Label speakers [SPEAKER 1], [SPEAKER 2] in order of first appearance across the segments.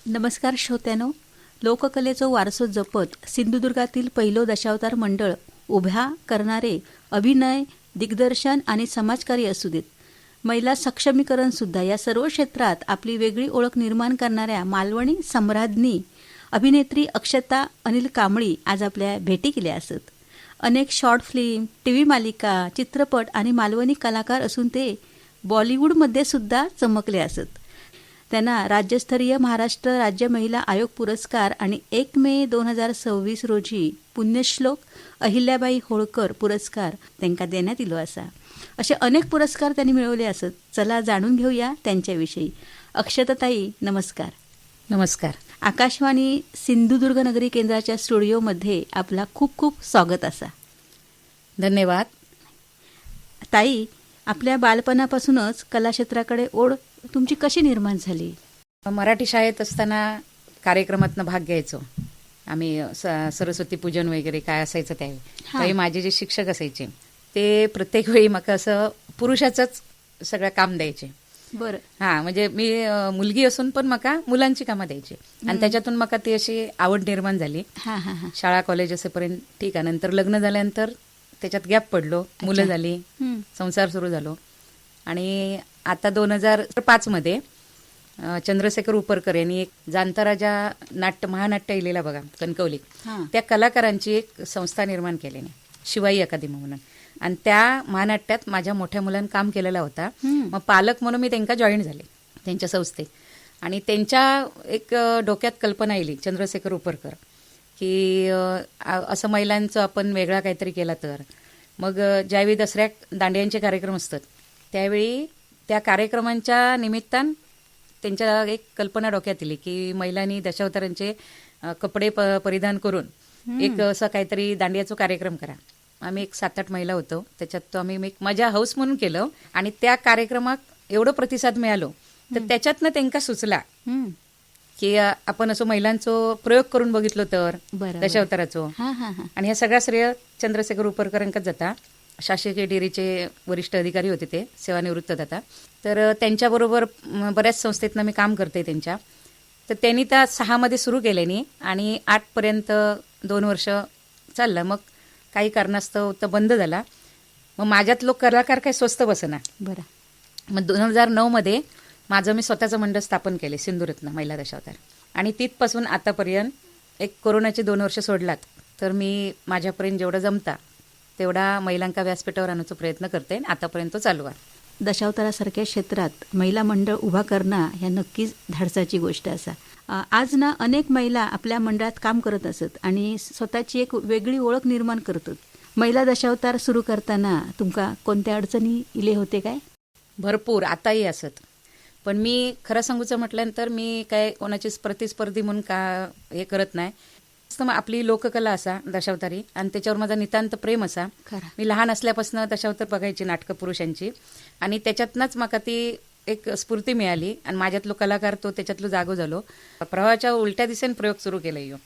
[SPEAKER 1] नमस्कार श्रोत्यानो. लोककलेचा वारसो जपत सिंधुदुर्गातील पहिलो दशावतार मंडळ उभ्या करणारे अभिनय, दिग्दर्शन आणि समाजकार्य असू देत, महिला सक्षमीकरण सुद्धा या सर्व क्षेत्रात आपली वेगळी ओळख निर्माण करणाऱ्या मालवणी सम्राज्ञी अभिनेत्री अक्षता अनिल कांबळी आज आपल्या भेटी केल्या असत. अनेक शॉर्ट फिल्म, टीव्ही मालिका, चित्रपट आणि मालवणी कलाकार असून ते बॉलिवूडमध्ये सुद्धा चमकले असत. त्यांना राज्यस्तरीय महाराष्ट्र राज्य महिला आयोग पुरस्कार आणि 1 मे 2026 रोजी पुण्यश्लोक अहिल्याबाई होळकर पुरस्कार त्यांना देण्यात इलो असा. असे अनेक पुरस्कार त्यांनी मिळवले असत. चला जाणून घेऊया त्यांच्याविषयी. अक्षताताई, नमस्कार.
[SPEAKER 2] नमस्कार.
[SPEAKER 1] आकाशवाणी सिंधुदुर्ग नगरी केंद्राच्या स्टुडिओमध्ये आपला खूप खूप स्वागत असा.
[SPEAKER 2] धन्यवाद.
[SPEAKER 1] ताई, आपल्या बालपणापासूनच कलाक्षेत्राकडे ओढ तुमची कशी निर्माण झाली?
[SPEAKER 2] मराठी शाळेत असताना कार्यक्रमातनं भाग घ्यायचो आम्ही. सरस्वती पूजन वगैरे काय असायचं त्यावेळी माझे जे शिक्षक असायचे ते प्रत्येक वेळी मग असं पुरुषाचंच सगळं काम द्यायचे.
[SPEAKER 1] बरं.
[SPEAKER 2] हां, म्हणजे मी मुलगी असून पण मका मुलांची कामं द्यायची आणि त्याच्यातून मका ती अशी आवड निर्माण झाली. शाळा कॉलेज असेपर्यंत ठीक आहे. नंतर लग्न झाल्यानंतर त्याच्यात गॅप पडलो, मुलं झाली, संसार सुरू झालो आणि आता 2005 मध्ये चंद्रशेखर उपरकर यांनी एक जाणता राजा महानाट्य लिहिला बघा, कणकवली. त्या कलाकारांची एक संस्था निर्माण केली, शिवाई अकादमी म्हणून. आणि त्या महानाट्यात माझ्या मोठ्या मुलांनी काम केलेला होता. मग पालक म्हणून मी त्यांना जॉईन झाले त्यांच्या संस्थेत. आणि त्यांच्या एक डोक्यात कल्पना येईल चंद्रशेखर उपरकर की असं महिलांचं आपण वेगळा काहीतरी केला तर. मग ज्यावेळी दसऱ्यात दांडियांचे कार्यक्रम असतात त्यावेळी त्या कार्यक्रमांच्या निमित्तानं त्यांच्या एक कल्पना डोक्यात येईल की महिलांनी दशावतारांचे कपडे परिधान करून एक असं काहीतरी दांडियाचा कार्यक्रम करा. आम्ही एक 7-8 महिला होतो. त्याच्यात तो आम्ही एक मजा हाऊस म्हणून केलं आणि त्या कार्यक्रमात एवढं प्रतिसाद मिळालो तर त्याच्यातनं त्यांना सुचला की आपण असं महिलांचं प्रयोग करून बघितलो तर दशावताराचं. आणि ह्या सगळ्या श्रेय चंद्रशेखर उपरकरांकडे जाता. शासकीय डेअरीचे वरिष्ठ अधिकारी होते, ते सेवानिवृत्त जाता. तर त्यांच्याबरोबर बऱ्याच संस्थेतनं मी काम करते त्यांच्या. तर त्यांनी त्या 6 मध्ये सुरू केल्यानी आणि 8 पर्यंत 2 वर्ष चाललं. मग काही कारणास्तव तर बंद झाला. मग माझ्यात लोक कलाकार काही स्वस्त बसना.
[SPEAKER 1] बरं.
[SPEAKER 2] मग 2009 मध्ये माझं मी स्वतःचं मंडळ स्थापन केले, सिंधुरत्न महिला दशावतार. आणि तिथपासून आतापर्यंत एक कोरोनाचे 2 वर्ष सोडलात तर मी माझ्यापर्यंत जेवढं जमता तेवढा महिलांका व्यासपीठावर आणण्याचा प्रयत्न करते. आतापर्यंत चालू आहे.
[SPEAKER 1] दशावतारासारख्या क्षेत्रात महिला मंडळ उभा करणं ह्या नक्कीच धाडसाची गोष्ट असा. आज ना अनेक महिला आपल्या मंडळात काम करत असत आणि स्वतःची एक वेगळी ओळख निर्माण करतात. महिला दशावतार सुरू करताना तुमका कोणत्या अडचणी इले होते काय?
[SPEAKER 2] भरपूर, आताही असत. पण मी खरं सांगूचं म्हटल्यानंतर मी काय कोणाची प्रतिस्पर्धी म्हणून का हे करत नाही. आपली लोककला असा दशावतारी आणि त्याच्यावर माझा नितांत प्रेम असा. मी लहान असल्यापासून दशावतार बघायची नाटकं पुरुषांची आणि त्याच्यातनंच मला ती एक स्फूर्ती मिळाली आणि माझ्यातलो कलाकार तो त्याच्यातलो जागो झालो. प्रवाहाच्या उलट्या दिशेने प्रयोग सुरू केला यो.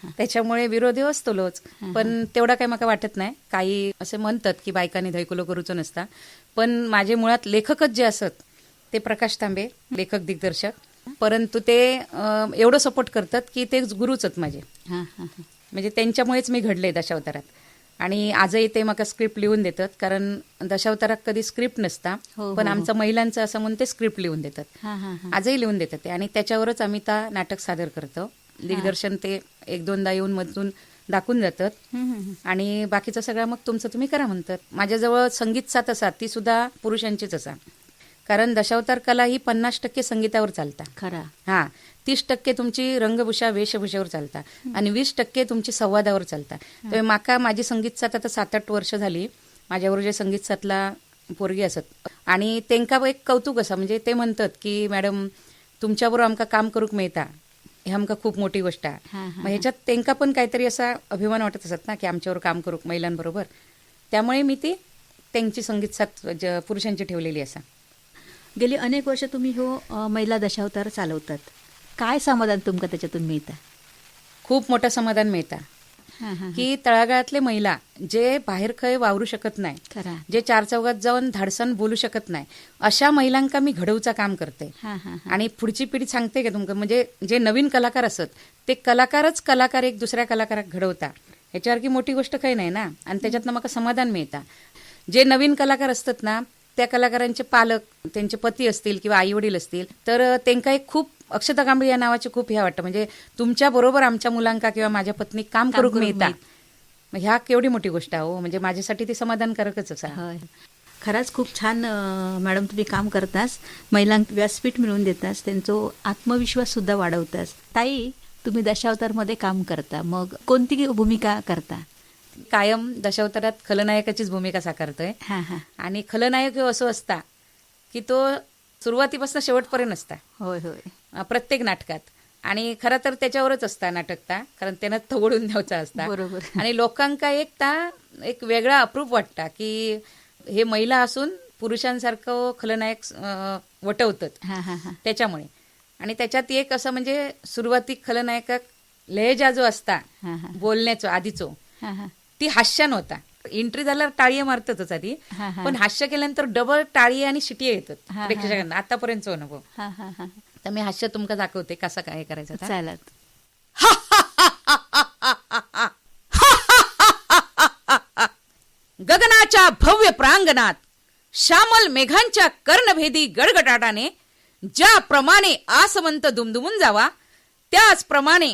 [SPEAKER 2] त्याच्यामुळे विरोधी असतोच, पण तेवढा काही मला वाटत नाही. काही असे म्हणतात की बायकांनी धैकुलो करूचं नसता, पण माझे मुळात लेखकच जे असत ते प्रकाश तांबे, लेखक दिग्दर्शक. परंतु ते एवढं सपोर्ट करतात की ते गुरुच आहेत माझे. म्हणजे त्यांच्यामुळेच मी घडले दशावतारात. आणि आजही ते मला स्क्रिप्ट लिहून देतात, कारण दशावतारात कधी स्क्रिप्ट नसता, पण आमचं महिलांचं असं म्हणून ते स्क्रिप्ट लिहून देतात. आजही लिहून देतात ते आणि त्याच्यावरच आम्ही त्या नाटक सादर करतो. दिग्दर्शन ते 1-2दा येऊन मधून दाखवून जातात आणि बाकीचं सगळं मग तुमचं तुम्ही करा म्हणतात. माझ्याजवळ संगीत साथ असा, ती सुद्धा पुरुषांचीच असा. कारण दशावतार कला ही 50% संगीतावर चालता.
[SPEAKER 1] खरा.
[SPEAKER 2] 30% तुमची रंगभूषा वेशभूषेवर चालता आणि 20% तुमची संवादावर चालता. तर माका माझी संगीत साथ आता 7-8 वर्ष झाली. माझ्याबरोबर जे संगीत साथला पोरगी असत आणि त्यांका एक कौतुक असं, म्हणजे ते म्हणतात की मॅडम तुमच्याबरोबर आमका काम करूक मिळता, हे आमका खूप मोठी गोष्ट आहे. मग ह्याच्यात त्यांका पण काहीतरी असा अभिमान वाटत असत ना की आमच्यावर काम करूक महिलांबरोबर. त्यामुळे मी ती त्यांची संगीत साथ पुरुषांची ठेवलेली असा.
[SPEAKER 1] गेली अनेक वर्ष तुम्ही महिला दशावतार चालवतात. काय समाधान तुमका त्याच्यातून मिळतं?
[SPEAKER 2] खूप मोठं समाधान मिळतं.
[SPEAKER 1] हा, हा.
[SPEAKER 2] की तळागाळातले महिला जे बाहेर खंय वावरू शकत नाही,
[SPEAKER 1] खरा.
[SPEAKER 2] जे चार चौघात जाऊन धाडसन बोलू शकत नाही, अशा महिलांका मी घडवूचं काम करते.
[SPEAKER 1] हा, हा, हा.
[SPEAKER 2] आणि पुढची पिढी सांगते का तुमका, म्हणजे जे नवीन कलाकार असत ते कलाकारच कलाकार एक दुसऱ्या कलाकाराक घडवता, ह्याच्यासारखी मोठी गोष्ट काही नाही ना. आणि त्याच्यातनं मला समाधान मिळतं. जे नवीन कलाकार असतात ना, त्या कलाकारांचे पालक, त्यांचे पती असतील किंवा आई वडील असतील, तर त्यांना एक खूप अक्षता कांबळी या नावाचे खूप हे वाटतं, म्हणजे तुमच्या बरोबर आमच्या मुलांका किंवा माझ्या पत्नी काम करूक मिळतात. मग ह्या केवढी मोठी गोष्ट आहे हो, म्हणजे माझ्यासाठी ती समाधानकारकच आहे.
[SPEAKER 1] होय. खरंच खूप छान मॅडम तुम्ही काम करतास, महिलांक व्यासपीठ मिळवून देतास, त्यांचा आत्मविश्वास सुद्धा वाढवतास. ताई, तुम्ही दशावतारमध्ये काम करता, मग कोणती भूमिका करता?
[SPEAKER 2] कायम दशावतारात खलनायकाचीच भूमिका साकारतोय.
[SPEAKER 1] हा, हा.
[SPEAKER 2] आणि खलनायक ह्यो असो असता की तो सुरुवातीपासून शेवटपर्यंत असता,
[SPEAKER 1] होय होय.
[SPEAKER 2] प्रत्येक नाटकात. आणि खरं तर त्याच्यावरच असता नाटकता, कारण त्यानं तवडून द्यायचा असता.
[SPEAKER 1] बरोबर.
[SPEAKER 2] आणि लोकांका एक वेगळा अप्रूप वाटता की हे महिला असून पुरुषांसारखं खलनायक वटवतात.
[SPEAKER 1] हा, हा, हा.
[SPEAKER 2] त्याच्यामुळे. आणि त्याच्यात एक असं म्हणजे सुरुवाती खलनायकाक लहेजा जो असता
[SPEAKER 1] हा, हा.
[SPEAKER 2] बोलण्याचो आधीचो,
[SPEAKER 1] हा, हा.
[SPEAKER 2] ती हास्य नव्हता. एंट्री झाल्यावर टाळी मारतातच आधी,
[SPEAKER 1] हा, हा.
[SPEAKER 2] पण हास्य केल्यानंतर डबल टाळी आणि शिटी येतात
[SPEAKER 1] हा, हा.
[SPEAKER 2] प्रेक्षकांना. आतापर्यंतचा अनुभव.
[SPEAKER 1] हा, हा, हा.
[SPEAKER 2] तर मी हास्य तुमका दाखवते कसं काय करायचं आता.
[SPEAKER 1] चालत.
[SPEAKER 2] गगनाच्या भव्य प्रांगणात श्यामल मेघांच्या कर्णभेदी गडगडाटाने ज्याप्रमाणे आसमंत दुमदुमून जावा, त्याचप्रमाणे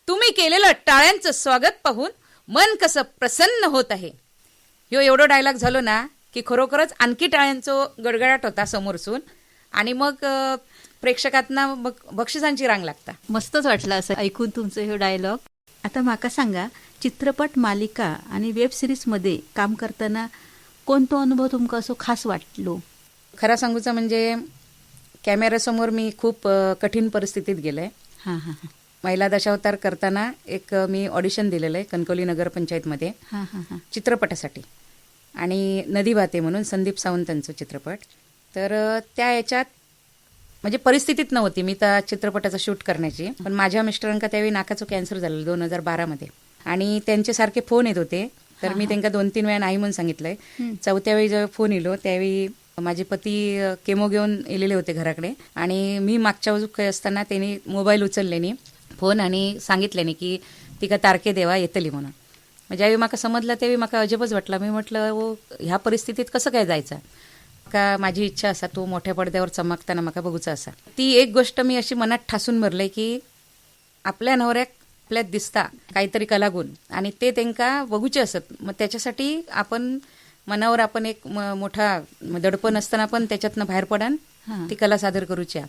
[SPEAKER 2] तुम्ही केलेलं टाळ्यांचं स्वागत पाहून मन कसं प्रसन्न होत आहे. ह्यो एवढं डायलॉग झालो ना की खरोखरच आणखी टाळ्यांचं गडगडाट होता समोरसून. आणि मग प्रेक्षकांना मग बक्षिसांची रांग लागता.
[SPEAKER 1] मस्तच वाटलं असं ऐकून तुमचं हे डायलॉग. आता माका सांगा, चित्रपट, मालिका आणि वेब सिरीजमध्ये काम करताना कोणतो अनुभव तुमका असो खास वाटलो?
[SPEAKER 2] खरा सांगूचा म्हणजे कॅमेऱ्यासमोर मी खूप कठीण परिस्थितीत गेले.
[SPEAKER 1] हा, हा, हा.
[SPEAKER 2] महिला दशावतार करताना एक मी ऑडिशन दिलेलं आहे कणकवली नगर पंचायतमध्ये
[SPEAKER 1] हा, हा, हा.
[SPEAKER 2] चित्रपटासाठी. आणि नदी वाहते म्हणून संदीप सावंतांचं चित्रपट. तर त्या याच्यात म्हणजे परिस्थितीत नव्हती मी त्या चित्रपटाचा शूट करण्याची, पण माझ्या मिस्टरांका त्यावेळी नाकाचं कॅन्सर झालं 2012 आणि त्यांचे सारखे फोन येत होते. तर मी त्यांना 2-3 वेळा नाही म्हणून सांगितलंय. चौथ्या वेळी जेव्हा फोन येलो त्यावेळी माझे पती केमो घेऊन येलेले होते घराकडे, आणि मी मागच्या बाजूक काही असताना त्यांनी मोबाईल उचलल्याने फोन आणि सांगितल्याने की तिका तारखे देवा येतली म्हणून. म्हणजे ज्यावेळी माका समजलं त्यावेळी माका अजबच वाटला. मी म्हटलं हो, ह्या परिस्थितीत कसं काय जायचं का, माझी इच्छा असा तो मोठ्या पडद्यावर चमकताना माका बघूचा असा. ती एक गोष्ट मी अशी मनात ठासून भरलंय की आपल्या नवऱ्याक आपल्यात दिसता काहीतरी कलागुण आणि ते त्यांका बघूचे असत. मग त्याच्यासाठी आपण मनावर आपण एक मोठा दडपण असताना पण त्याच्यातनं बाहेर पडान ती कला सादर करूच्या.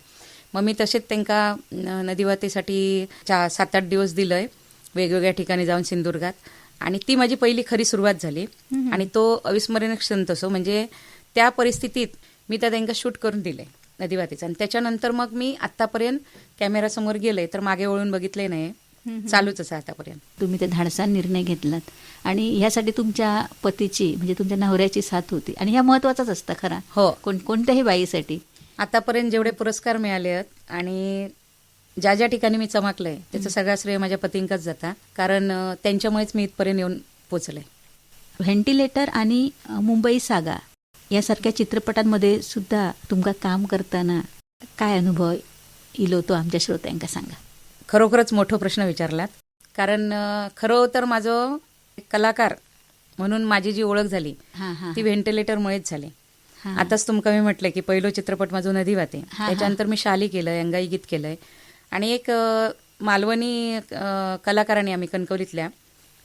[SPEAKER 2] मग मी तसेच त्यांका नदीवातेसाठी 7-8 दिवस दिलंय वेगवेगळ्या ठिकाणी जाऊन सिंधुदुर्गात. आणि ती माझी पहिली खरी सुरुवात झाली. आणि तो अविस्मरणीय क्षण तसो, म्हणजे त्या परिस्थितीत मी त्या त्यांना शूट करून दिले नदीवातीचं. आणि त्याच्यानंतर मग मी आतापर्यंत कॅमेरासमोर गेले तर मागे वळून बघितले नाही, चालूच असं आतापर्यंत.
[SPEAKER 1] तुम्ही ते धाडसा निर्णय घेतलात आणि ह्यासाठी तुमच्या पतीची म्हणजे तुमच्या नवऱ्याची साथ होती, आणि ह्या महत्वाचाच असतं खरा.
[SPEAKER 2] हो,
[SPEAKER 1] कोणत्याही बाईसाठी.
[SPEAKER 2] आतापर्यंत जेवढे पुरस्कार मिळाले आहेत आणि ज्या ज्या ठिकाणी मी चमकलंय त्याचं सगळं श्रेय माझ्या पतींकाच जाता, कारण त्यांच्यामुळेच मी इथपर्यंत येऊन पोचले.
[SPEAKER 1] व्हेंटिलेटर आणि मुंबई सागा यासारख्या चित्रपटांमध्ये सुद्धा तुमका काम करताना काय अनुभव इलो तो आमच्या श्रोत्यांका सांगा.
[SPEAKER 2] खरोखरच मोठा प्रश्न विचारलात, कारण खरं तर माझं कलाकार म्हणून माझी जी ओळख झाली ती व्हेंटिलेटरमुळेच झाली. आताच तुमका मी म्हटलंय की पहिलो चित्रपट माझं नदी वाहते, त्याच्यानंतर मी शाली केलंय, अंगाई गीत केलंय. आणि एक मालवणी कलाकारांनी आम्ही कणकवलीतल्या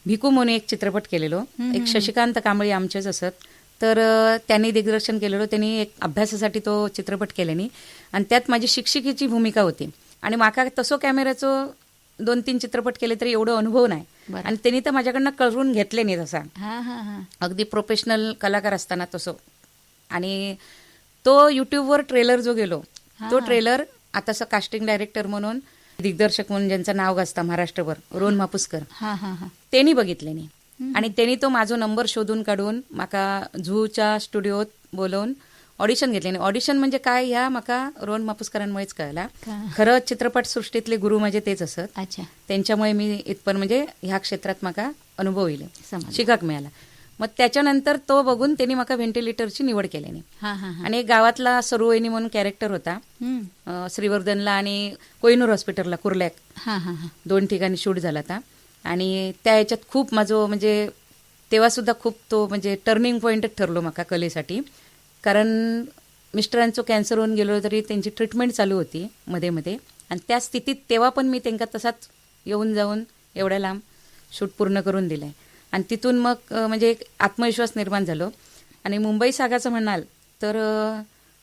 [SPEAKER 2] भिकू म्हणून एक चित्रपट केलेलो. एक शशिकांत कांबळी आमचेच असत, तर त्यांनी दिग्दर्शन केलेलो. त्यांनी एक अभ्यासासाठी तो चित्रपट केल्यानी आणि त्यात माझी शिक्षिकेची भूमिका होती. आणि माका तसो कॅमेऱ्याचं 2-3 चित्रपट केले तरी एवढं अनुभव नाही, आणि त्यांनी तर माझ्याकडनं कळवून घेतले नाही तसा, अगदी प्रोफेशनल कलाकार असताना तसो. आणि तो युट्यूबवर ट्रेलर जो गेलो, तो ट्रेलर आता कास्टिंग डायरेक्टर म्हणून दिग्दर्शक म्हणून ज्यांचं नाव गाजता महाराष्ट्रभर, रोहन मापुसकर, त्यांनी बघितले नाही. आणि त्यांनी तो माझा नंबर शोधून काढून माका झूच्या स्टुडिओत बोलवून ऑडिशन घेतले. ऑडिशन म्हणजे काय ह्या माका रोहन मापुसकरांमुळेच कळला. खरं चित्रपट सृष्टीतले गुरु माझे तेच असत, त्यांच्यामुळे मी इथपर्यंत म्हणजे ह्या क्षेत्रात माका अनुभव येईल,
[SPEAKER 1] समजलं.
[SPEAKER 2] शिकाक मिळाला. मग त्याच्यानंतर तो बघून त्यांनी मला व्हेंटिलेटरची निवड केल्याने.
[SPEAKER 1] हा हा हा
[SPEAKER 2] आणि एक गावातला सरुवहिनी म्हणून कॅरेक्टर होता, श्रीवर्धनला आणि कोहिनूर हॉस्पिटलला कुर्ल्याक
[SPEAKER 1] हा हा हा
[SPEAKER 2] 2 ठिकाणी शूट झाला होता. आणि त्या ह्याच्यात खूप माझं म्हणजे तेव्हा सुद्धा खूप तो म्हणजे टर्निंग पॉईंटच ठरलो माका कलेसाठी. कारण मिस्टरांचं कॅन्सर होऊन गेलो तरी त्यांची ट्रीटमेंट चालू होती मध्ये मध्ये, आणि त्या स्थितीत तेव्हा पण मी त्यांना तसाच येऊन जाऊन एवढ्या लांब शूट पूर्ण करून दिलं आहे. आणि तिथून मग म्हणजे एक आत्मविश्वास निर्माण झालो. आणि मुंबई सागाचं म्हणाल तर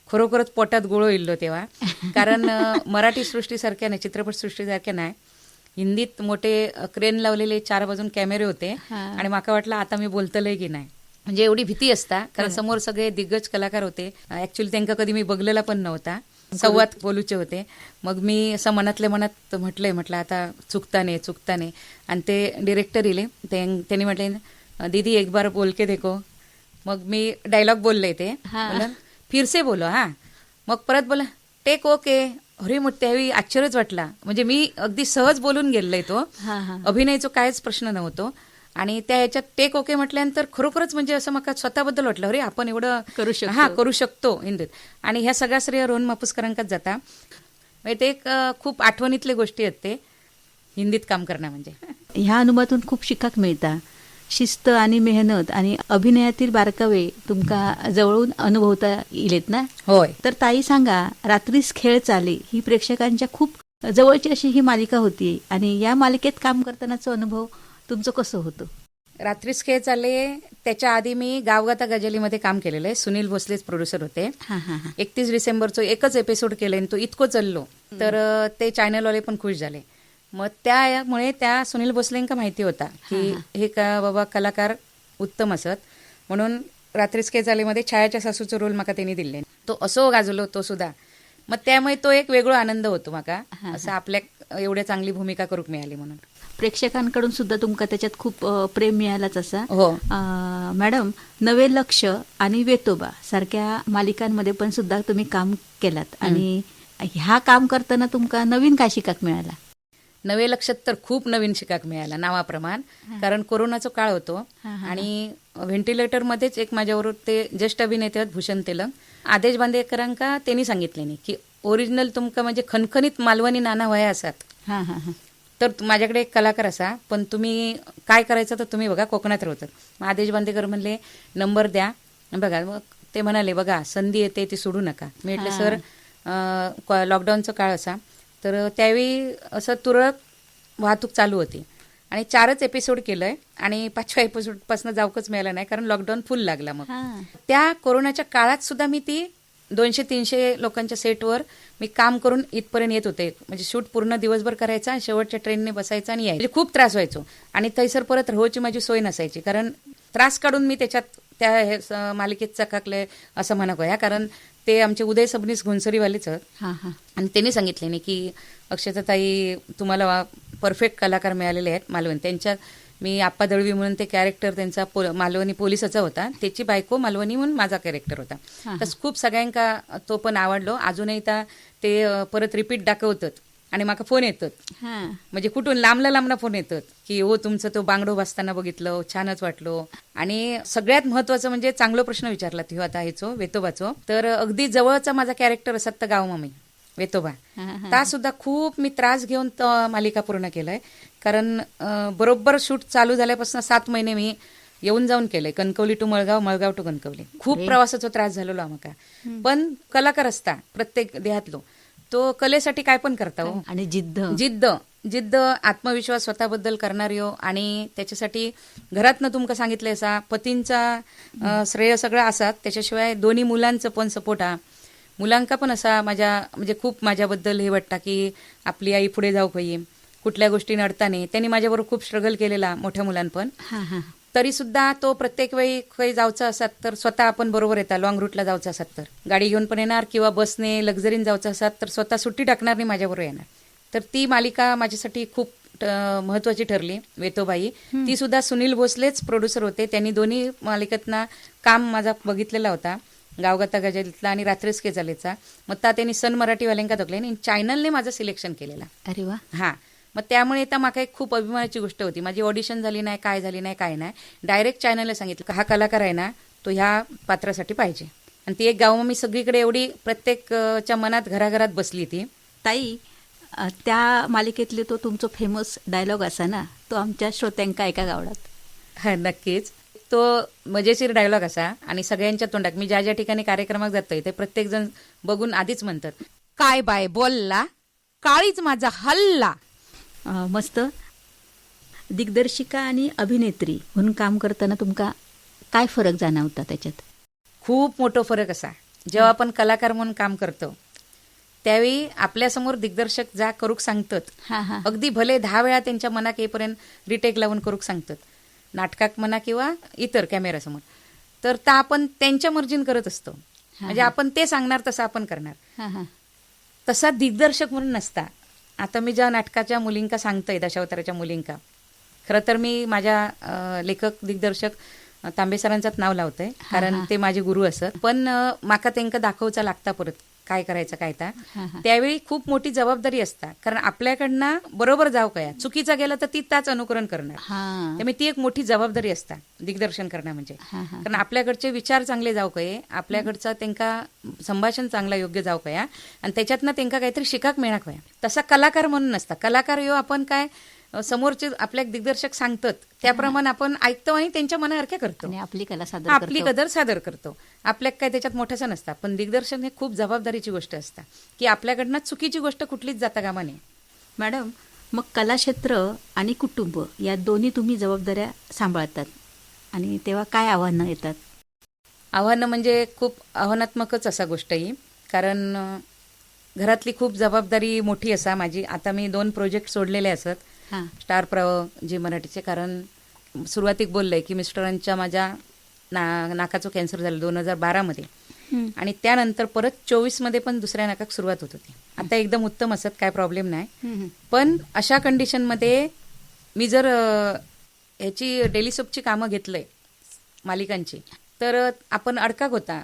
[SPEAKER 2] खरोखरच पोटात गोळो इल्लो तेव्हा. कारण मराठी सृष्टीसारख्या नाही, चित्रपटसृष्टीसारख्या नाही, हिंदीत मोठे क्रेन लावलेले 4 बाजून कॅमेरे होते. आणि माका वाटलं आता मी बोलतलंय की नाही, म्हणजे एवढी भीती असता. कारण समोर सगळे दिग्गज कलाकार होते. ऍक्च्युली त्यांना कधी मी बघलेला पण नव्हता, संवाद बोलूचे होते. मग मी असं मनातल्या मनात म्हटलं आता चुकता नाही. आणि ते डिरेक्टर इले त्यांनी म्हटले, दीदी एक बार बोल के देखो. मग मी डायलॉग बोलले ते, फिर से बोलो. मग परत बोला टेक ओके. अरे मग त्यावेळी आश्चर्यच वाटला. म्हणजे मी अगदी सहज बोलून गेलोय तो, अभिनयचा कायच प्रश्न नव्हतो. आणि त्या ह्याच्यात टेक ओके म्हटल्यानंतर खरोखरच म्हणजे असं मला स्वतःबद्दल वाटलं, अरे आपण एवढं करू शकतो हिंदीत. आणि ह्या सगळ्या श्रेय रोहन मापुसकरांकाच जाता. म्हणजे ते एक खूप आठवणीतले गोष्टी आहेत ते हिंदीत काम करणं म्हणजे.
[SPEAKER 1] ह्या अनुभवातून खूप शिकाक मिळता. शिस्त आणि मेहनत आणि अभिनयातील बारकावे तुमका जवळून अनुभवता येलेत ना.
[SPEAKER 2] होय.
[SPEAKER 1] तर ताई सांगा, रात्रीस खेळ चाले ही प्रेक्षकांच्या खूप जवळची अशी ही मालिका होती, आणि या मालिकेत काम करतानाचा अनुभव तुमचं कसं होतं?
[SPEAKER 2] रात्रीच खेळ चालले त्याच्या आधी मी गावगाता गजलीमध्ये काम केलेलं आहे. सुनील भोसलेच प्रोड्युसर होते. 31 डिसेंबरचं एकच एपिसोड केलं आणि तो इतकं चाललो तर ते चॅनलवाले पण खुश झाले. मग त्यामुळे त्या सुनील भोसलेंका माहिती होता की हे का बाबा कलाकार उत्तम असत, म्हणून रात्रीच खेळ चालेमध्ये छायाच्या सासूचं रोल माका त्यांनी दिले. तो असो गाजलो तो सुद्धा. मग त्यामुळे तो एक वेगळा आनंद होतो माका, असं आपल्या एवढ्या चांगली भूमिका करूक मिळाली म्हणून.
[SPEAKER 1] प्रेक्षकांकडून सुद्धा तुमका त्याच्यात खूप प्रेम मिळालाच असा.
[SPEAKER 2] हो
[SPEAKER 1] मॅडम, नवे लक्ष आणि वेतोबा सारख्या मालिकांमध्ये पण सुद्धा तुम्ही काम केलात, आणि ह्या काम करताना तुमका नवीन काय शिकाक मिळाला?
[SPEAKER 2] नवे लक्षात तर खूप नवीन शिकाक मिळाला नावाप्रमाण. कारण कोरोनाचा काळ होतो आणि व्हेंटिलेटरमध्येच एक माझ्याबरोबर ते ज्येष्ठ अभिनेते भूषण तेलंग, आदेश बांदेकरांका त्यांनी सांगितले नाही की ओरिजिनल तुमका म्हणजे खणखणीत मालवणी नाना वया असतात, तर माझ्याकडे एक कलाकार असा, पण तुम्ही काय करायचं तर तुम्ही बघा कोकणात राहतात. मग आदेश बांदेकर म्हणले नंबर द्या बघा. मग ते म्हणाले बघा संधी येते ती सोडू नका. मी म्हटलं सर लॉकडाऊनचा काळ असा, तर त्यावेळी असं तुरळक वाहतूक चालू होती आणि 4च एपिसोड केलंय आणि 5व्या एपिसोडपासून जाऊकच मिळालं नाही कारण लॉकडाऊन फुल लागला. मग त्या कोरोनाच्या काळात सुद्धा मी ती 200-300 लोकांच्या सेटवर मी काम करून इथपर्यंत येत होते. म्हणजे शूट पूर्ण दिवसभर करायचा, शेवटच्या ट्रेनने बसायचा आणि यायचं. म्हणजे खूप त्रास व्हायचो आणि थैसर परत राहायची माझी सोय नसायची, कारण त्रास काढून मी त्याच्यात त्या मालिकेत चकाकले असं म्हणत होया. कारण ते आमचे उदय सबनीस घुंसरीवालेच आणि त्यांनी सांगितले नाही की अक्षताताई तुम्हाला परफेक्ट कलाकार मिळालेले आहेत मालवण. त्यांच्यात मी आप्पा दळवी म्हणून ते कॅरेक्टर त्यांचा मालवणी पोलिसाचा होता, त्याची बायको मालवणी म्हणून माझा कॅरेक्टर होता. तर खूप सगळ्यांका तो पण आवडलो. अजूनही ते परत रिपीट दाखवतात आणि मला फोन येतात, म्हणजे कुठून लांबला फोन येतात की हो तुमचं तो बांगडो बसताना बघितलं, छानच वाटलो. आणि सगळ्यात महत्वाचं म्हणजे चांगला प्रश्न विचारला तो आता ह्याचो वेतोबाचो. तर अगदी जवळचा माझा कॅरेक्टर असत तर गावमामी वेतोबा, त्या सुद्धा खूप मी त्रास घेऊन मालिका पूर्ण केलंय. कारण बरोबर शूट चालू झाल्यापासून 7 महिने मी येऊन जाऊन केलंय, कणकवली टू मळगाव, मळगाव टू कणकवली. खूप प्रवासाचा त्रास झालेलो आम्हाला. पण कलाकार असता प्रत्येक देहातलो तो कलेसाठी काय पण करता हो.
[SPEAKER 1] आणि
[SPEAKER 2] जिद्द आत्मविश्वास स्वतःबद्दल करणारी हो. आणि त्याच्यासाठी घरातनं तुमका सांगितलंय असा पतींचा श्रेय सगळं असात, त्याच्याशिवाय दोन्ही मुलांचं पण सपोर्ट हा. मुलांका पण असा माझ्या म्हणजे खूप माझ्याबद्दल हे वाटतं की आपली आई पुढे जाऊ पाहिजे. कुठल्या गोष्टी नडताना त्यांनी माझ्याबरोबर खूप स्ट्रगल केलेला मोठ्या मुलांपण. तरी सुद्धा तो प्रत्येक वेळी काही जायचं असत तर स्वतः आपण बरोबर येतात. लॉंग रूटला जायचं असत तर गाडी घेऊन पण येणार किंवा बसने लक्झरीने जायचं असत तर स्वतः सुट्टी टाकणार नाही, माझ्याबरोबर येणार. तर ती मालिका माझ्यासाठी खूप महत्वाची ठरली. वेतोबाई ती सुद्धा सुनील भोसलेच प्रोड्युसर होते. त्यांनी दोन्ही मालिकेतना काम माझा बघितलेला होता, गावगाता गजलीतला आणि रात्रीच के चालेचा. मग त्यांनी सन मराठीवाल्यांका दाखले आणि चॅनलने माझं सिलेक्शन केलेला.
[SPEAKER 1] अरे वा.
[SPEAKER 2] हा मग त्यामुळे आता माका एक खूप अभिमानाची गोष्ट होती. माझी ऑडिशन झाली नाही, काय झाली नाही, काय नाही. डायरेक्ट चॅनलला सांगितलं हा कलाकार आहे ना, तो ह्या पात्रासाठी पाहिजे. आणि ती एक गाव मी सगळीकडे एवढी प्रत्येकच्या मनात घराघरात बसली ती.
[SPEAKER 1] ताई, त्या मालिकेतले तो तुमचं फेमस डायलॉग असा ना, तो आमच्या श्रोत्यांका ऐका गावडात.
[SPEAKER 2] हा, नक्कीच. तो मजेशीर डायलॉग असा आणि सगळ्यांच्या तोंडात, मी ज्या ज्या ठिकाणी कार्यक्रमात जातोय ते प्रत्येक जण बघून आधीच म्हणतात, काय बाय बोलला, काळीच माझा हल्ला.
[SPEAKER 1] मस्त. दिग्दर्शिका आणि अभिनेत्री म्हणून काम करताना तुमका काय फरक जाणवता त्याच्यात?
[SPEAKER 2] खूप मोठा फरक असा. जेव्हा आपण कलाकार म्हणून काम करतो त्यावेळी आपल्यासमोर दिग्दर्शक जा करूक सांगतात,
[SPEAKER 1] हा हा
[SPEAKER 2] अगदी भले 10 वेळा त्यांच्या मनाक येईपर्यंत रिटेक लावून करूक सांगतात, नाटकात म्हणा किंवा इतर कॅमेरासमोर, तर ता आपण त्यांच्या मर्जीन करत असतो. म्हणजे आपण ते सांगणार तसं आपण करणार.
[SPEAKER 1] हा हा
[SPEAKER 2] तसा दिग्दर्शक म्हणून नसता. आता मी ज्या नाटकाच्या मुलींका सांगतोय, दशावताराच्या मुलींका, खरं तर मी माझ्या लेखक दिग्दर्शक तांबे सरांचंच नाव लावतंय, कारण ते माझे गुरु असत. पण माका त्यांका दाखवचा लागता परत काय करायचं काय ता. त्यावेळी खूप मोठी जबाबदारी असता, कारण आपल्याकडनं बरोबर जाव काय, चुकीचा गेला तर ती त्याच अनुकरण करणार. त्यामुळे ती एक मोठी जबाबदारी असता दिग्दर्शन करणं म्हणजे. कारण आपल्याकडचे विचार चांगले जाव काय, आपल्याकडचं त्यांका संभाषण चांगला योग्य जाव काय, आणि त्याच्यातनं त्यांका काहीतरी शिकाक मिळाक काय. तसा कलाकार म्हणून नसता. कलाकार यो आपण काय समोरचे आपल्या दिग्दर्शक सांगतात त्याप्रमाणे आपण ऐकतो आणि त्यांच्या मनासारख्या करतो,
[SPEAKER 1] आणि आपली कला सादर
[SPEAKER 2] आपली कदर सादर करतो. आपल्याला काय त्याच्यात मोठंसं नसतं. पण दिग्दर्शन हे खूप जबाबदारीची गोष्ट असते की आपल्याकडनं चुकीची गोष्ट कुठलीच जाता कामा नये.
[SPEAKER 1] मॅडम, मग कलाक्षेत्र आणि कुटुंब या दोन्ही तुम्ही जबाबदाऱ्या सांभाळतात, आणि तेव्हा काय आव्हानं येतात?
[SPEAKER 2] आव्हानं म्हणजे खूप आव्हानात्मकच असा गोष्ट ही, कारण घरातली खूप जबाबदारी मोठी असा माझी. आता मी 2 प्रोजेक्ट सोडलेले असत स्टार प्रवाह जी मराठीचे, कारण सुरुवातीक बोललंय की मिस्टरांच्या माझ्या नाकाचं कॅन्सर झालं 2012 मध्ये, आणि त्यानंतर परत 24 मध्ये पण दुसऱ्या नाकाक सुरुवात होत होती. आता एकदम उत्तम असत, काय प्रॉब्लेम नाही. पण अशा कंडिशनमध्ये मी जर ह्याची डेली सोपची कामं घेतलंय मालिकांची, तर आपण अडकाक होता.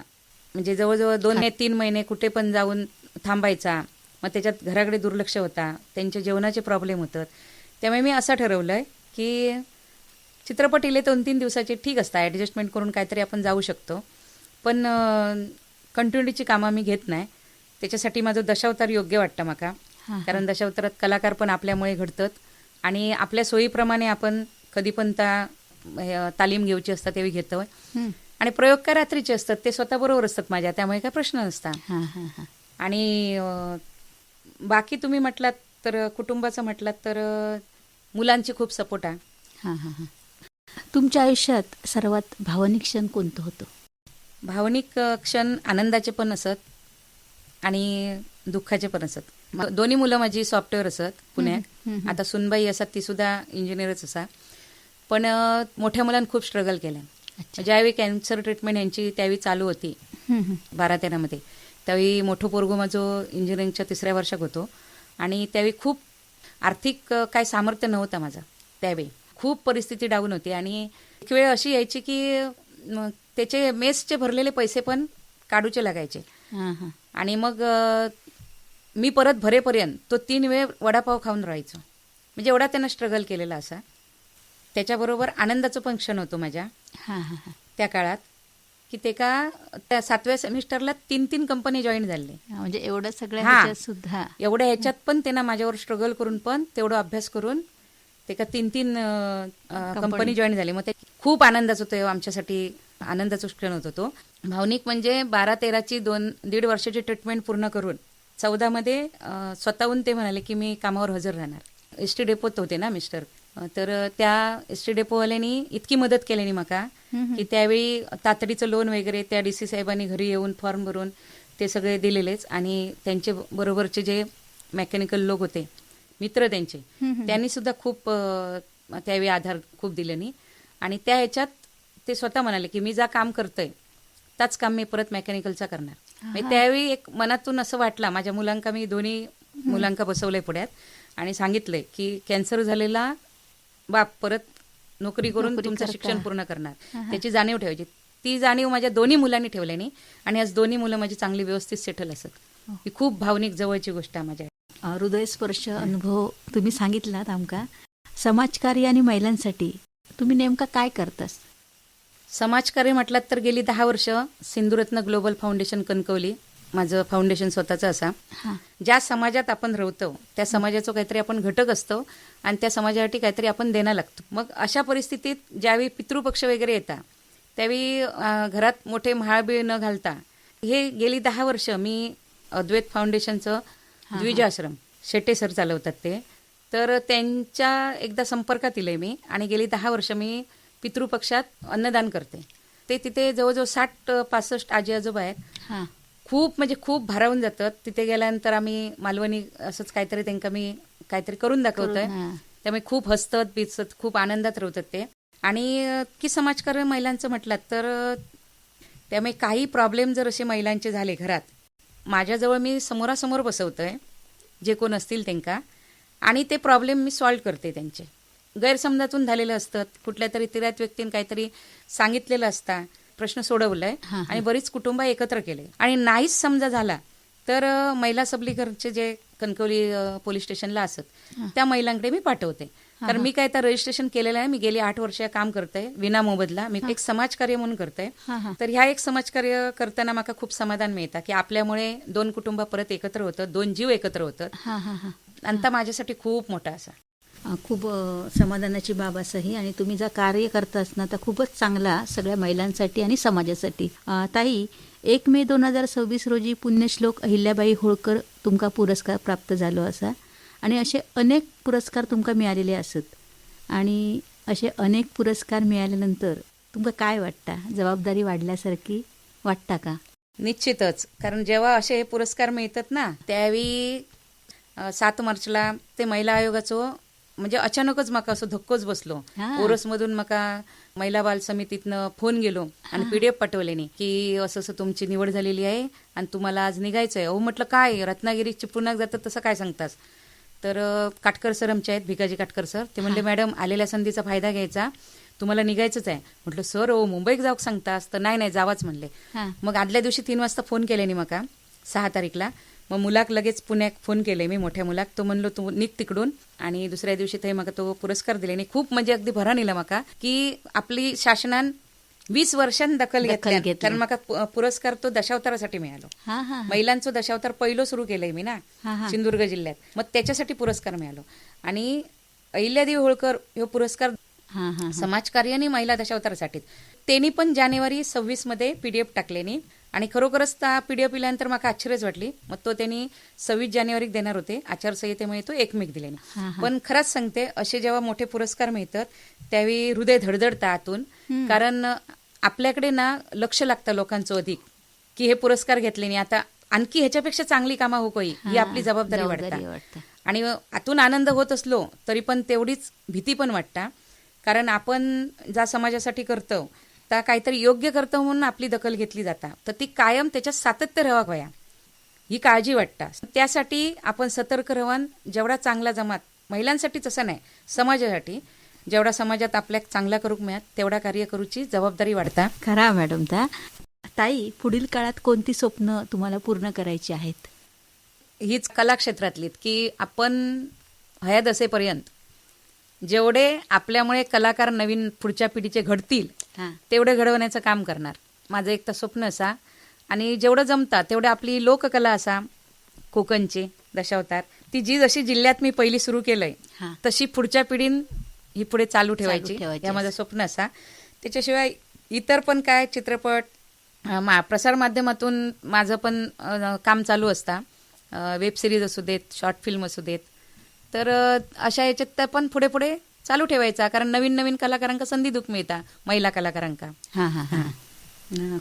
[SPEAKER 2] म्हणजे जवळजवळ 2 ते 3 महिने कुठे पण जाऊन थांबायचा. मग त्याच्यात घराकडे दुर्लक्ष होता, त्यांच्या जेवणाचे प्रॉब्लेम होतात. त्यामुळे मी असं ठरवलंय की चित्रपट इले 2-3 दिवसाचे ठीक असतात, ॲडजस्टमेंट करून काहीतरी आपण जाऊ शकतो, पण कंटिन्युटीची कामं मी घेत नाही. त्याच्यासाठी माझं दशावतार योग्य वाटतं माका, कारण दशावतारात कलाकार पण आपल्यामुळे घडतात आणि आपल्या सोयीप्रमाणे आपण कधी पण त्या तालीम घेऊची असतात तेव्हा घेतो. आणि प्रयोग काय रात्रीचे असतात, ते स्वतः बरोबर असतात माझ्या, त्यामुळे काय प्रश्न नसतात. आणि बाकी तुम्ही म्हटलात तर कुटुंबाचं म्हटलात तर मुलांची खूप सपोर्ट आहे.
[SPEAKER 1] तुमच्या आयुष्यात सर्वात भावनिक क्षण कोणतं होतं?
[SPEAKER 2] भावनिक क्षण आनंदाचे पण असत आणि दुःखाचे पण असत. दोन्ही मुलं माझी सॉफ्टवेअर असत पुण्यात. आता सुनबाई असत, ती सुद्धा इंजिनियरच असा. पण मोठ्या मुलांनी खूप स्ट्रगल केलं. ज्यावेळी कॅन्सर ट्रीटमेंट यांची त्यावेळी चालू होती 12-13 मध्ये, त्यावेळी मोठं पोरगो माझं इंजिनिअरिंगच्या 3ऱ्या वर्षात होतो, आणि त्यावेळी खूप आर्थिक काय सामर्थ्य नव्हतं माझं. त्यावेळी खूप परिस्थिती डाऊन होती, आणि एक वेळ अशी यायची की त्याचे मेसचे भरलेले पैसे पण काढूचे लागायचे. आणि मग मी परत भरेपर्यंत तो 3 वेळ वडापाव खाऊन राहायचो. म्हणजे एवढा त्यानं स्ट्रगल केलेला असा. त्याच्याबरोबर आनंदाचं पण क्षण होतो माझ्या त्या काळात, की ते का त्या 7व्या सेमिस्टरला 3 कंपनी जॉईन झाले.
[SPEAKER 1] म्हणजे एवढं सगळ्या सुद्धा
[SPEAKER 2] एवढ्या ह्याच्यात पण त्यांना माझ्यावर स्ट्रगल करून पण तेवढा अभ्यास करून ते का 3 कंपनी जॉईन झाली. मग ते खूप आनंदाचं होतं, आमच्यासाठी आनंदाचा क्षण होतो तो. भावनिक म्हणजे 12-13ची 2.5 वर्षाची ट्रीटमेंट पूर्ण करून 14 मध्ये स्वतःहून ते म्हणाले की मी कामावर हजर राहणार. एसटी डेपोत होते ना मिस्टर, तर त्या एसटी डेपोवाल्यांनी इतकी मदत केली माका की त्यावेळी तातडीचं लोन वगैरे त्या DC साहेबांनी घरी येऊन फॉर्म भरून ते सगळे दिलेलेच. आणि त्यांचे बरोबरचे जे मेकॅनिकल लोक होते मित्र त्यांचे, त्यांनी सुद्धा खूप त्यावेळी आधार खूप दिल्यानी. आणि त्या ह्याच्यात ते स्वतः म्हणाले की मी जा काम करतोय त्याच काम मी परत मेकॅनिकलचा करणार. त्यावेळी एक मनातून असं वाटलं. माझ्या मुलांका मी 2 मुलांका बसवलंय पुढ्यात आणि सांगितलंय की कॅन्सर झालेला बाप परत नोकरी करून तुमचं शिक्षण पूर्ण करणार, त्याची जाणीव ठेवायची. ती जाणीव माझ्या 2 मुलांनी ठेवल्यानी, आणि आज 2 मुलं माझी चांगली व्यवस्थित सेटल असत. ही खूप भावनिक जवळची गोष्ट आहे माझ्या.
[SPEAKER 1] हृदयस्पर्श अनुभव तुम्ही सांगितलात आमका. समाजकार्य आणि महिलांसाठी तुम्ही नेमका काय करतास?
[SPEAKER 2] समाजकार्य म्हटलात तर गेली 10 वर्ष सिंधुरत्न ग्लोबल फाउंडेशन कणकवली माझं फाउंडेशन स्वतःचं असा. ज्या समाजात आपण राहतो त्या समाजाचा काहीतरी आपण घटक असतो आणि त्या समाजासाठी काहीतरी आपण देणं लागतो. मग अशा परिस्थितीत ज्यावेळी पितृपक्ष वगैरे येतात त्यावेळी घरात मोठे महाळबीळ न घालता हे गेली 10 वर्ष मी अद्वैत फाउंडेशनचं द्विजाश्रम शेट्टे सर चालवतात ते, तर त्यांच्या एकदा संपर्कात येईल मी आणि गेली 10 वर्ष मी पितृपक्षात अन्नदान करते. ते तिथे जवळजवळ 60-65 आजी आजोबा आहेत. खूप म्हणजे खूप भारावून जातात. तिथे गेल्यानंतर आम्ही मालवणी असंच काहीतरी त्यांना मी काहीतरी करून दाखवतोय. त्यामुळे खूप हसतात बिचत खूप आनंदात राहतात ते. आणि की समाजकार्य महिलांचं म्हटलं तर त्यामुळे काही प्रॉब्लेम जर असे महिलांचे झाले घरात, माझ्याजवळ मी समोरासमोर बसवतोय जे कोण असतील त्यांना आणि ते प्रॉब्लेम मी सॉल्व्ह करते. त्यांचे गैरसमजातून झालेलं असतात, कुठल्या तरी तिरात व्यक्तीने काहीतरी सांगितलेलं असता, प्रश्न सोडवलाय आणि बरीच कुटुंब एकत्र केले. आणि नाहीच समजा झाला तर महिला सबलीकरणचे जे कणकवली पोलीस स्टेशनला असत त्या महिलांकडे मी पाठवते. कारण मी काय तर रजिस्ट्रेशन केलेलं आहे. मी गेली 8 वर्ष काम करते विना मोबदला. मी एक समाजकार्य म्हणून करते. तर ह्या एक समाजकार्य करताना मला खूप समाधान मिळतं की आपल्यामुळे 2 कुटुंब परत एकत्र होतात, 2 जीव एकत्र होतात. अंत माझ्यासाठी खूप मोठा असा
[SPEAKER 1] खूप समाधानाची बाब असं आणि तुम्ही जर कार्य करतास ना तर खूपच चांगला सगळ्या महिलांसाठी आणि समाजासाठी. ताई, 1 मे 2026 रोजी पुण्यश्लोक अहिल्याबाई होळकर तुमका पुरस्कार प्राप्त झालो असा आणि असे अनेक पुरस्कार तुमका मिळालेले असत. आणि असे अनेक पुरस्कार मिळाल्यानंतर तुमका काय वाटतं? जबाबदारी वाढल्यासारखी वाटता का?
[SPEAKER 2] निश्चितच. कारण जेव्हा असे पुरस्कार मिळतात ना त्यावेळी 7 मार्चला ते महिला आयोगाचं म्हणजे अचानकच मका असं धक्कोच बसलो. ओरसमधून मका महिला बाल समितीतनं फोन गेलो आणि PDF पाठवले की असं असं तुमची निवड झालेली आहे आणि तुम्हाला आज निघायचं आहे. म्हटलं काय रत्नागिरी चिपळूणात जातात तसं काय सांगतास? तर काटकर सर आमचे आहेत, भिकाजी काटकर सर, ते म्हणले मॅडम आलेल्या संधीचा फायदा घ्यायचा, तुम्हाला निघायचंच आहे. म्हटलं सर मुंबईत जाऊ सांगतास? तर नाही जावाच म्हणले. मग आदल्या दिवशी 3 वाजता फोन केले नाही मका 6 तारीखला. मग मुलाक लगेच पुण्यात फोन केले मी, मोठ्या मुलाक. तो म्हणलो तू निघ तिकडून. आणि दुसऱ्या दिवशी ते मग तो पुरस्कार दिले. आणि खूप म्हणजे अगदी भरा निला मका की आपली शासनान 20 वर्षांनी दखल घेतली. कारण मका पुरस्कार तो दशावतारासाठी मिळालो. महिलांचं दशावतार पहिलं सुरू केलंय मी ना सिंधुदुर्ग जिल्ह्यात. मग त्याच्यासाठी पुरस्कार मिळालो. आणि अहिल्यादेवी होळकर हे पुरस्कार समाजकार्य आणि महिला दशावतारासाठी त्यांनी पण जानेवारी 26 मध्ये PDF टाकले. आणि खरोखरच त्या PDF इल्यानंतर मला आश्चर्यच वाटली. मग तो त्यांनी 26 जानेवारी देणार होते, आचारसंहितेमुळे तो 1 मे दिले. पण खरंच सांगते असे जेव्हा मोठे पुरस्कार मिळतात त्यावेळी हृदय धडधडतं आतून. कारण आपल्याकडे ना लक्ष लागतं लोकांचं अधिक की हे पुरस्कार घेतले नाही, आता आणखी ह्याच्यापेक्षा चांगली कामं हो काही ही आपली जबाबदारी वाटते. आणि आतून आनंद होत असलो तरी पण तेवढीच भीती पण वाटतं. कारण आपण ज्या समाजासाठी करतो त्या काहीतरी योग्य करतो म्हणून आपली दखल घेतली जाता, तर ती कायम त्याच्यात सातत्य राहावं वया ही काळजी वाटतं. त्यासाठी आपण सतर्क राहून जेवढा चांगला जमात महिलांसाठी तसं नाही समाजासाठी जेवढा समाजात आपल्या चांगला करूक मिळत तेवढा कार्य करूची जबाबदारी वाढता.
[SPEAKER 1] खरा मॅडम. ताई, पुढील काळात कोणती स्वप्न तुम्हाला पूर्ण करायची आहेत?
[SPEAKER 2] हीच कला क्षेत्रातलीत की आपण हयात असेपर्यंत जेवढे आपल्यामुळे कलाकार नवीन पुढच्या पिढीचे घडतील तेवढे घडवण्याचं काम करणार माझं एक तर स्वप्न असा. आणि जेवढं जमता तेवढं आपली लोककला असा कोकणची दशावतार ती जी जशी जिल्ह्यात मी पहिली सुरू केलंय तशी पुढच्या पिढीन ही पुढे चालू ठेवायची हे माझं स्वप्न असा. त्याच्याशिवाय इतर पण काय चित्रपट प्रसार माध्यमातून माझं पण काम चालू असता. वेब सिरीज असू देत, शॉर्ट फिल्म असू देत. तर अशा याच्यात पण पुढे पुढे चालू ठेवायचा. कारण नवीन नवीन कलाकारांका संधी दुख मिळता महिला कलाकारांका.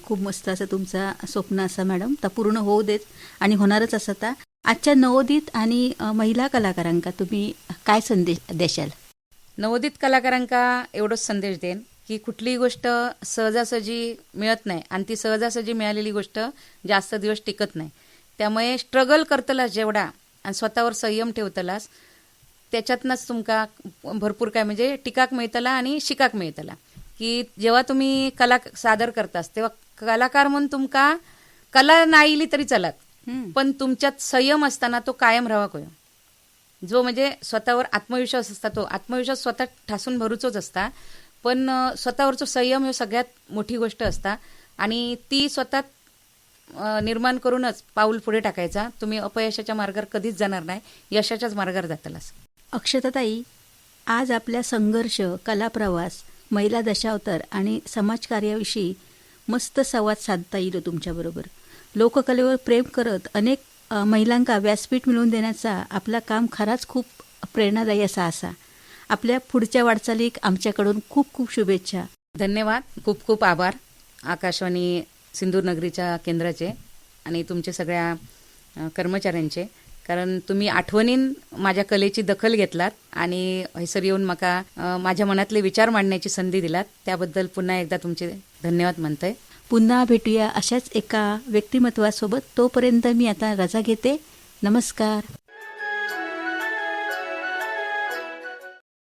[SPEAKER 1] खूप मस्त असं तुमचा स्वप्न असा मॅडम तर पूर्ण होऊ देत आणि होणारच असता. आजच्या नवोदित आणि महिला कलाकारांका तुम्ही काय संदेश देशाल?
[SPEAKER 2] नवोदित कलाकारांका एवढंच संदेश देईन की कुठलीही गोष्ट सहजासहजी मिळत नाही आणि ती सहजासहजी मिळालेली गोष्ट जास्त दिवस टिकत नाही. त्यामुळे स्ट्रगल करतलास जेवढा आणि स्वतःवर संयम ठेवतलास त्याच्यातनंच तुमका भरपूर काय म्हणजे टिकाक मिळतला आणि शिकाक मिळतला. की जेव्हा तुम्ही कला सादर करतास तेव्हा कलाकार म्हणून तुमका कला नाही इली तरी चलत पण तुमच्यात संयम असताना तो कायम राहावा कोय. जो म्हणजे स्वतःवर आत्मविश्वास असता, तो आत्मविश्वास स्वतः ठासून भरूचोच असता, पण स्वतःवरचो संयम ह्यो सगळ्यात मोठी गोष्ट असता आणि ती स्वतः निर्माण करूनच पाऊल पुढे टाकायचा. तुम्ही अपयशाच्या मार्गावर कधीच जाणार नाही, यशाच्याच मार्गावर जातालास.
[SPEAKER 1] अक्षताताई, आज आपल्या संघर्ष, कलाप्रवास, महिला दशावतार आणि समाजकार्याविषयी मस्त संवाद साधता येईल तुमच्याबरोबर. लोककलेवर प्रेम करत अनेक महिलांका व्यासपीठ मिळवून देण्याचा आपला काम खराच खूप प्रेरणादायी असा. आपल्या पुढच्या वाटचालीक आमच्याकडून खूप खूप शुभेच्छा.
[SPEAKER 2] धन्यवाद. खूप खूप आभार आकाशवाणी सिंधुनगरीच्या केंद्राचे आणि तुमचे सगळ्या कर्मचाऱ्यांचे, कारण तुम्ही आठवणीन माझ्या कलेची दखल घेतलात आणि हैसर येऊन माका माझ्या मनातले विचार मांडण्याची संधी दिलात. त्याबद्दल पुन्हा एकदा तुमचे धन्यवाद म्हणते.
[SPEAKER 1] पुन्हा भेटूया अशाच एका व्यक्तिमत्वासोबत. तोपर्यंत मी आता रजा घेते. नमस्कार.